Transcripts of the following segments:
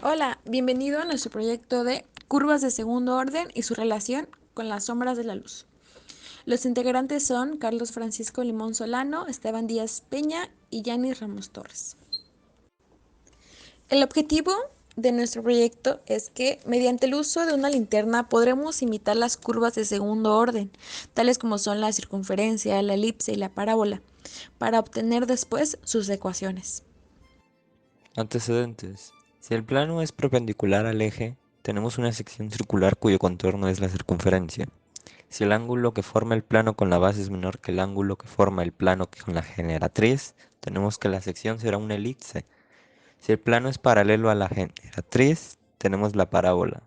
Hola, bienvenido a nuestro proyecto de curvas de segundo orden y su relación con las sombras de la luz. Los integrantes son Carlos Francisco Limón Solano, Esteban Díaz Peña y Yanis Ramos Torres. El objetivo de nuestro proyecto es que mediante el uso de una linterna podremos imitar las curvas de segundo orden, tales como son la circunferencia, la elipse y la parábola, para obtener después sus ecuaciones. Antecedentes. Si el plano es perpendicular al eje, tenemos una sección circular cuyo contorno es la circunferencia. Si el ángulo que forma el plano con la base es menor que el ángulo que forma el plano con la generatriz, tenemos que la sección será una elipse. Si el plano es paralelo a la generatriz, tenemos la parábola.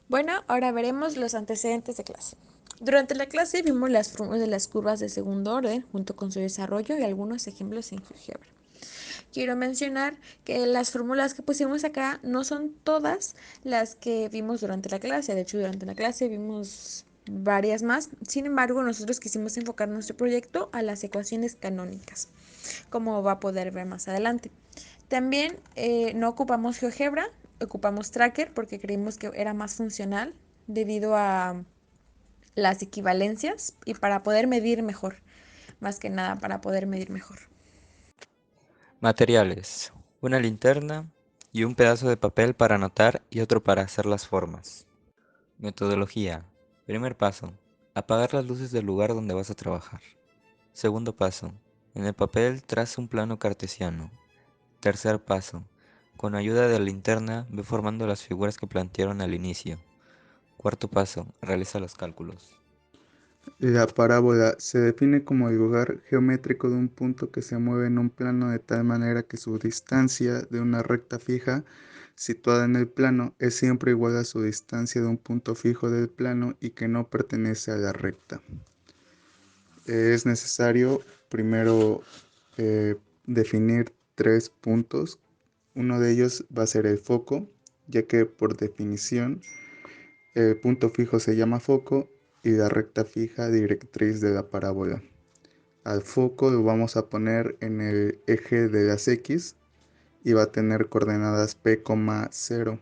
Bueno, ahora veremos los antecedentes de clase. Durante la clase vimos las fórmulas de las curvas de segundo orden junto con su desarrollo y algunos ejemplos en GeoGebra. Quiero mencionar que las fórmulas que pusimos acá no son todas las que vimos durante la clase. De hecho, durante la clase vimos varias más. Sin embargo, nosotros quisimos enfocar nuestro proyecto a las ecuaciones canónicas, como va a poder ver más adelante. También no ocupamos GeoGebra, ocupamos Tracker porque creímos que era más funcional debido a las equivalencias y para poder medir mejor, más que nada para poder medir mejor. Materiales. Una linterna y un pedazo de papel para anotar y otro para hacer las formas. Metodología. Primer paso. Apagar las luces del lugar donde vas a trabajar. Segundo paso. En el papel traza un plano cartesiano. Tercer paso. Con ayuda de la linterna ve formando las figuras que plantearon al inicio. Cuarto paso. Realiza los cálculos. La parábola se define como el lugar geométrico de un punto que se mueve en un plano de tal manera que su distancia de una recta fija situada en el plano es siempre igual a su distancia de un punto fijo del plano y que no pertenece a la recta. Es necesario primero definir tres puntos. Uno de ellos va a ser el foco, ya que por definición el punto fijo se llama foco y la recta fija directriz de la parábola. Al foco lo vamos a poner en el eje de las X y va a tener coordenadas P, 0.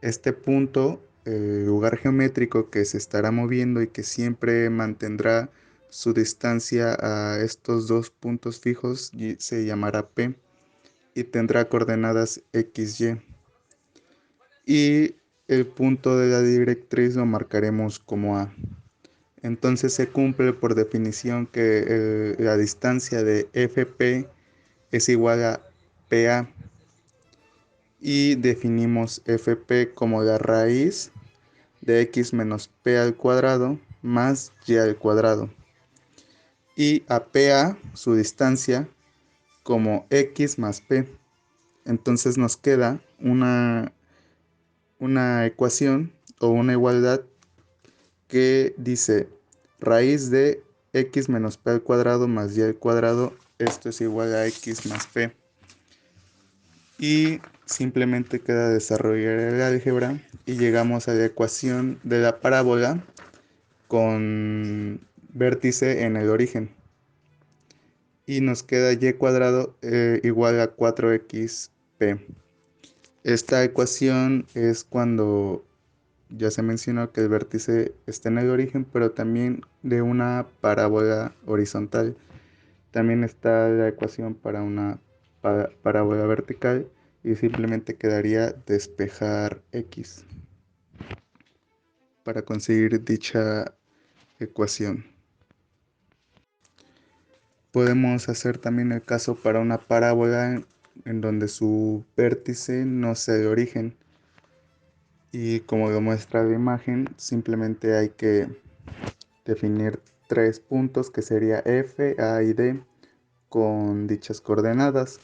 Este punto, el lugar geométrico que se estará moviendo y que siempre mantendrá su distancia a estos dos puntos fijos, se llamará P y tendrá coordenadas X, Y. Y el punto de la directriz lo marcaremos como A. Entonces se cumple por definición que la distancia de FP es igual a PA y definimos FP como la raíz de X menos P al cuadrado más Y al cuadrado y a PA su distancia como X más P. Entonces nos queda una ecuación o una igualdad que dice raíz de x menos p al cuadrado más y al cuadrado, esto es igual a x más p. Y simplemente queda desarrollar el álgebra y llegamos a la ecuación de la parábola con vértice en el origen. Y nos queda y cuadrado igual a 4xp. Esta ecuación es cuando ya se mencionó que el vértice está en el origen, pero también de una parábola horizontal. También está la ecuación para una parábola vertical y simplemente quedaría despejar x para conseguir dicha ecuación. Podemos hacer también el caso para una parábola en donde su vértice no sea de origen. Y como lo muestra la imagen, simplemente hay que definir tres puntos que sería F, A y D con dichas coordenadas.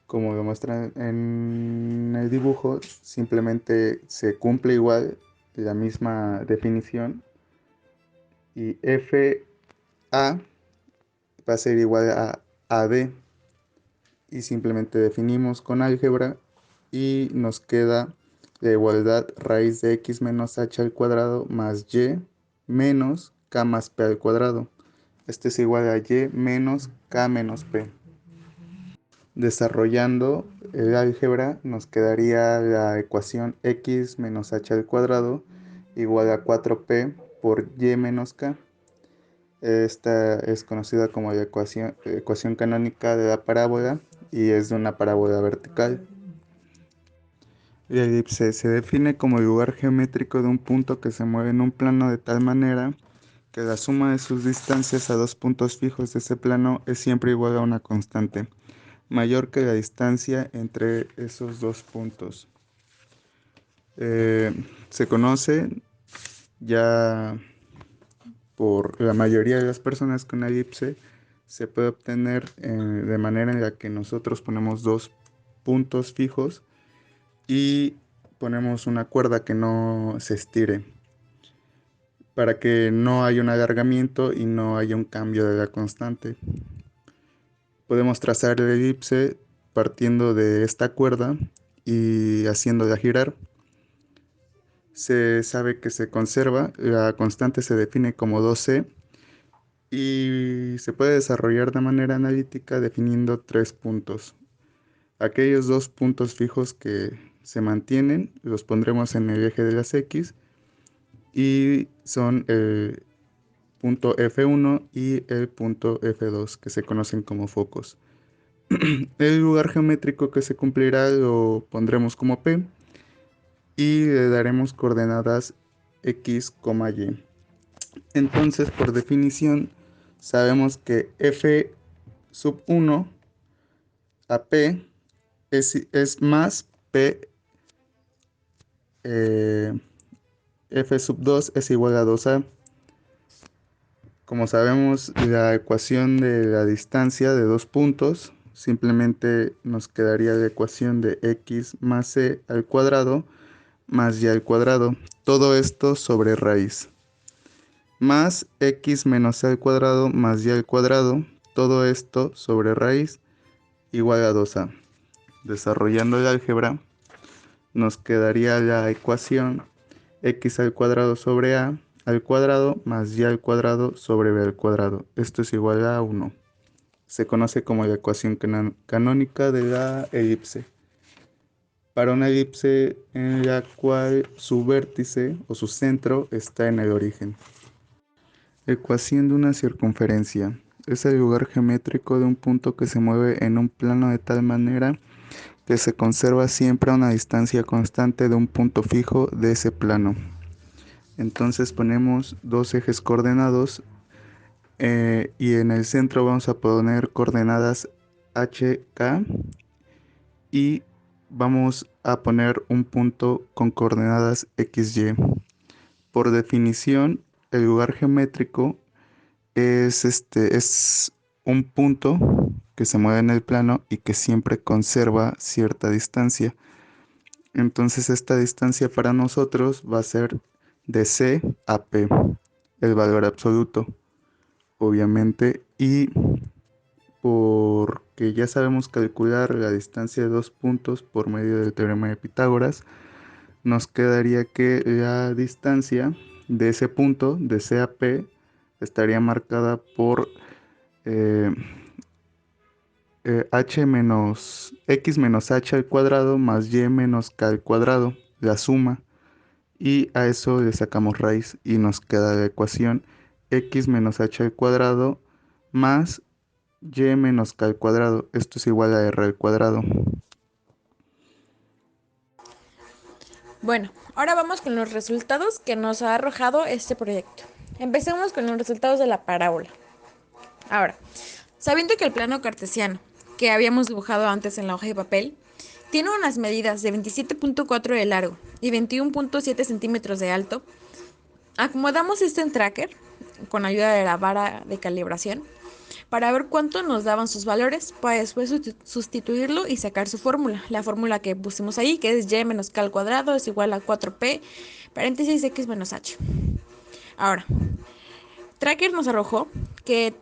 Como lo muestra en el dibujo, simplemente se cumple igual la misma definición y FA va a ser igual a AD y simplemente definimos con álgebra y nos queda la igualdad raíz de x menos h al cuadrado más y menos k más p al cuadrado. Este es igual a y menos k menos p. Desarrollando el álgebra nos quedaría la ecuación x menos h al cuadrado igual a 4p por y menos k. Esta es conocida como la ecuación canónica de la parábola y es de una parábola vertical. La elipse se define como el lugar geométrico de un punto que se mueve en un plano de tal manera que la suma de sus distancias a dos puntos fijos de ese plano es siempre igual a una constante, mayor que la distancia entre esos dos puntos. Se conoce ya por la mayoría de las personas que una elipse se puede obtener de manera en la que nosotros ponemos dos puntos fijos y ponemos una cuerda que no se estire para que no haya un alargamiento y no haya un cambio de la constante. Podemos trazar la elipse partiendo de esta cuerda y haciéndola girar. Se sabe que se conserva, la constante se define como 2c y se puede desarrollar de manera analítica definiendo tres puntos. Aquellos dos puntos fijos que se mantienen los pondremos en el eje de las x y son el punto F1 y el punto F2 que se conocen como focos. El lugar geométrico que se cumplirá lo pondremos como P y le daremos coordenadas x, y. Entonces, por definición, sabemos que f sub 1 a p es más p, f sub 2 es igual a 2a. Como sabemos, la ecuación de la distancia de dos puntos, simplemente nos quedaría la ecuación de x más c al cuadrado más y al cuadrado. Todo esto sobre raíz. Más x menos c al cuadrado más y al cuadrado. Todo esto sobre raíz igual a 2a. Desarrollando el álgebra, nos quedaría la ecuación x al cuadrado sobre a al cuadrado más y al cuadrado sobre b al cuadrado. Esto es igual a 1. Se conoce como la ecuación canónica de la elipse. Para una elipse en la cual su vértice o su centro está en el origen. Ecuación de una circunferencia. Es el lugar geométrico de un punto que se mueve en un plano de tal manera que se conserva siempre a una distancia constante de un punto fijo de ese plano. Entonces ponemos dos ejes coordenados y en el centro vamos a poner coordenadas HK y vamos a poner un punto con coordenadas XY. Por definición, el lugar geométrico es un punto que se mueve en el plano y que siempre conserva cierta distancia. Entonces esta distancia para nosotros va a ser de C a P, el valor absoluto, obviamente, y porque ya sabemos calcular la distancia de dos puntos por medio del teorema de Pitágoras, nos quedaría que la distancia de ese punto, de C a P, estaría marcada por h menos x menos h al cuadrado más y menos k al cuadrado, la suma. Y a eso le sacamos raíz y nos queda la ecuación x menos h al cuadrado más y menos k al cuadrado. Esto es igual a r al cuadrado. Bueno, ahora vamos con los resultados que nos ha arrojado este proyecto. Empecemos con los resultados de la parábola. Ahora, sabiendo que el plano cartesiano que habíamos dibujado antes en la hoja de papel tiene unas medidas de 27.4 de largo y 21.7 centímetros de alto, acomodamos esto en Tracker con ayuda de la vara de calibración para ver cuánto nos daban sus valores, para después sustituirlo y sacar su fórmula. La fórmula que pusimos ahí, que es y menos k al cuadrado, es igual a 4p, paréntesis x menos h. Ahora, Tracker nos arrojó que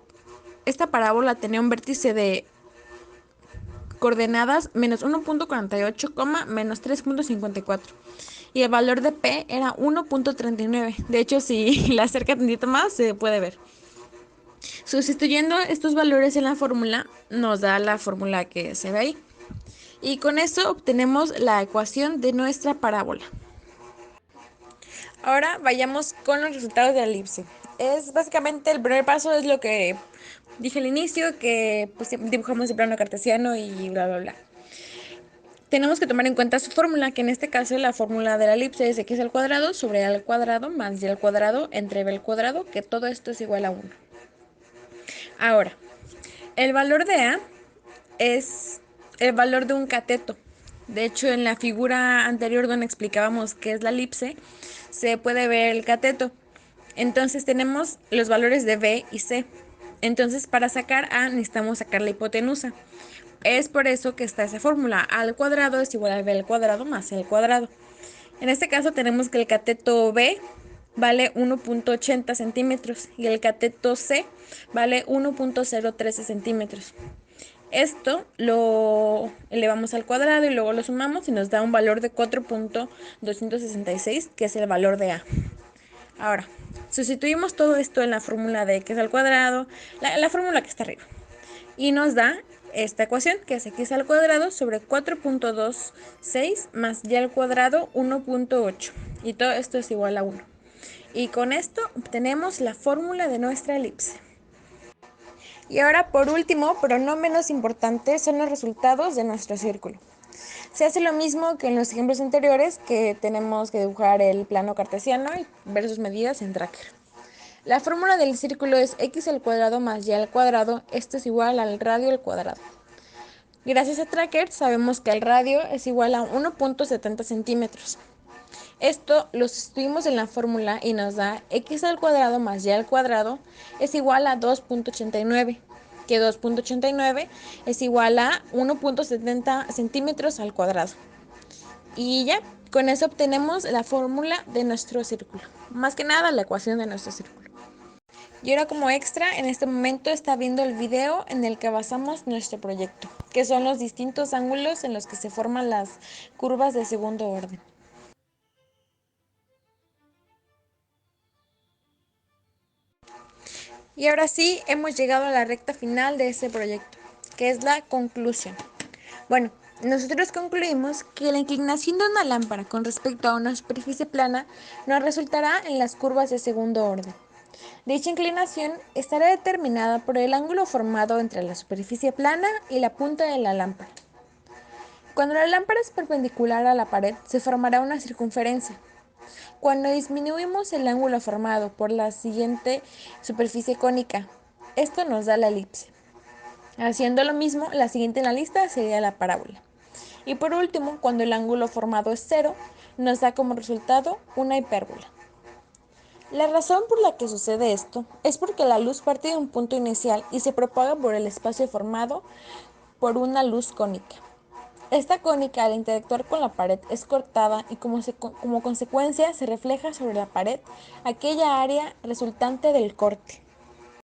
esta parábola tenía un vértice de coordenadas menos 1.48, menos 3.54. Y el valor de P era 1.39. De hecho, si la acerca tantito más, se puede ver. Sustituyendo estos valores en la fórmula, nos da la fórmula que se ve ahí. Y con esto obtenemos la ecuación de nuestra parábola. Ahora vayamos con los resultados de la elipse. Es básicamente el primer paso, es lo que dije al inicio, que pues, dibujamos el plano cartesiano y bla, bla, bla. Tenemos que tomar en cuenta su fórmula, que en este caso la fórmula de la elipse es x al cuadrado sobre a al cuadrado más y al cuadrado entre b al cuadrado, que todo esto es igual a 1. Ahora, el valor de a es el valor de un cateto. De hecho, en la figura anterior donde explicábamos qué es la elipse, se puede ver el cateto. Entonces tenemos los valores de b y c. Entonces, para sacar a necesitamos sacar la hipotenusa. Es por eso que está esa fórmula. A al cuadrado es igual a b al cuadrado más c al cuadrado. En este caso tenemos que el cateto b vale 1.80 centímetros y el cateto c vale 1.013 centímetros. Esto lo elevamos al cuadrado y luego lo sumamos y nos da un valor de 4.266, que es el valor de a. Ahora, sustituimos todo esto en la fórmula de x al cuadrado, la fórmula que está arriba, y nos da esta ecuación, que es x al cuadrado sobre 4.26 más y al cuadrado 1.8, y todo esto es igual a 1. Y con esto obtenemos la fórmula de nuestra elipse. Y ahora, por último, pero no menos importante, son los resultados de nuestro círculo. Se hace lo mismo que en los ejemplos anteriores, que tenemos que dibujar el plano cartesiano y ver sus medidas en Tracker. La fórmula del círculo es x al cuadrado más y al cuadrado, esto es igual al radio al cuadrado. Gracias a Tracker sabemos que el radio es igual a 1.70 centímetros. Esto lo sustituimos en la fórmula y nos da x al cuadrado más y al cuadrado es igual a 2.89, que 2.89 es igual a 1.70 centímetros al cuadrado. Y ya, con eso obtenemos la fórmula de nuestro círculo. Más que nada, la ecuación de nuestro círculo. Y ahora, como extra, en este momento está viendo el video en el que basamos nuestro proyecto, que son los distintos ángulos en los que se forman las curvas de segundo orden. Y ahora sí, hemos llegado a la recta final de este proyecto, que es la conclusión. Bueno, nosotros concluimos que la inclinación de una lámpara con respecto a una superficie plana nos resultará en las curvas de segundo orden. Dicha inclinación estará determinada por el ángulo formado entre la superficie plana y la punta de la lámpara. Cuando la lámpara es perpendicular a la pared, se formará una circunferencia. Cuando disminuimos el ángulo formado por la siguiente superficie cónica, esto nos da la elipse. Haciendo lo mismo, la siguiente en la lista sería la parábola. Y por último, cuando el ángulo formado es cero, nos da como resultado una hipérbola. La razón por la que sucede esto es porque la luz parte de un punto inicial y se propaga por el espacio formado por una luz cónica. Esta cónica, al interactuar con la pared, es cortada y como consecuencia se refleja sobre la pared aquella área resultante del corte.